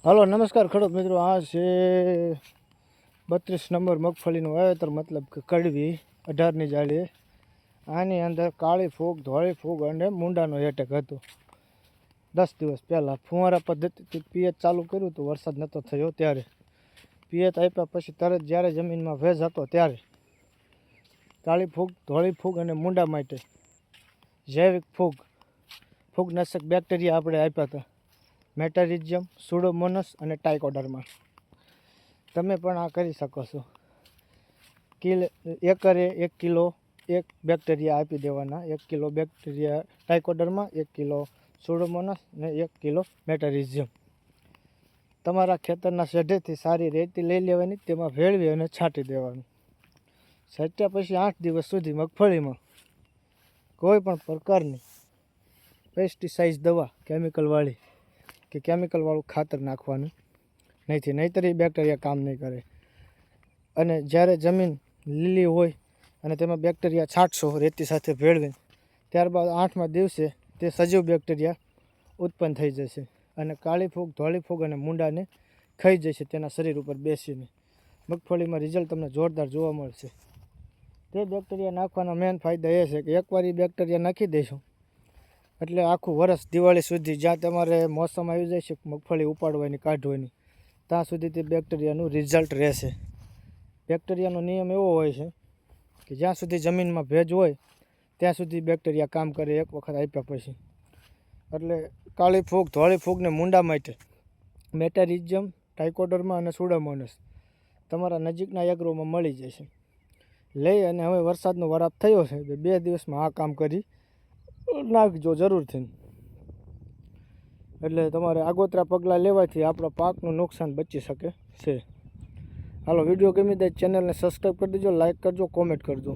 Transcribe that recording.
Hello નમસ્કાર ખેડૂત મિત્રો, આ છે 32 નંબર મગફળીનું વાવેતર, મતલબ કે કડવી 18ની જાળી. આની અંદર કાળી ફૂગ, ધોળી ફૂગ અને મૂંડાનો એટેક હતો. 10 દિવસ પહેલાં ફુવારા પદ્ધતિથી પિયત ચાલુ કર્યું હતું, વરસાદ નહોતો થયો ત્યારે. પિયત આપ્યા પછી તરત જ્યારે જમીનમાં ભેજ હતો ત્યારે કાળી ફૂગ, ધોળી ફૂગ અને મૂંડા માટે જૈવિક ફૂગનાશક બેક્ટેરિયા આપણે આપ્યા હતા. મેટારિઝિયમ, સુડોમોનસ અને ટાઇકોડર્મા. તમે પણ આ કરી શકો છો. એકરે 1 કિલો એક બેક્ટેરિયા આપી દેવાના. 1 કિલો બેક્ટેરિયા ટાઇકોડર્મા, 1 કિલો સુડોમોનસ અને 1 કિલો મેટારિઝિયમ. તમારા ખેતરના શેઢેથી સારી રેતી લઈ લેવાની, તેમાં ભેળવી અને છાંટી દેવાનું. છાંટ્યા પછી 8 દિવસ સુધી મગફળીમાં કોઈ પણ પ્રકારની પેસ્ટિસાઇડ દવા, કેમિકલવાળી કે કેમિકલવાળું ખાતર નાખવાનું નહીંતર એ બેક્ટેરિયા કામ નહીં કરે. અને જ્યારે જમીન લીલી હોય અને તેમાં બેક્ટેરિયા છાંટશો રેતી સાથે ભેળવીને, ત્યારબાદ 8મા દિવસે તે સજીવ બેક્ટેરિયા ઉત્પન્ન થઈ જશે અને કાળી ફૂગ, ધોળી ફૂગ અને મૂંડાને ખાઈ જશે તેના શરીર ઉપર બેસીને. મગફળીમાં રિઝલ્ટ તમને જોરદાર જોવા મળશે. તે બેક્ટેરિયા નાખવાના મેન ફાયદા એ છે કે એકવાર એ બેક્ટેરિયા નાખી દઈશું એટલે આખું વરસ દિવાળી સુધી, જ્યાં તમારે મોસમ આવી જાય છે મગફળી ઉપાડવાની, કાઢવાની, ત્યાં સુધી તે બેક્ટેરિયાનું રિઝલ્ટ રહેશે. બેક્ટેરિયાનો નિયમ એવો હોય છે કે જ્યાં સુધી જમીનમાં ભેજ હોય ત્યાં સુધી બેક્ટેરિયા કામ કરે એક વખત આપ્યા પછી. એટલે કાળી ફૂગ, ધોળી ફૂગને મૂંડા માટે મેટારિઝિયમ, ટાઇકોડર્મા અને સુડોમોનસ તમારા નજીકના એગ્રોમાં મળી જશે. લઈ અને હવે વરસાદનો વરાપ થયો છે, 2 દિવસમાં આ કામ કરી નાખજો જરૂરથી. એટલે તમારે આગોતરા પગલાં લેવાથી આપણા પાકનું નુકસાન બચી શકે છે. હાલો, વિડીયો ગમી જાય ચેનલને સબસ્ક્રાઈબ કરી દેજો, લાઇક કરજો, કોમેન્ટ કરજો.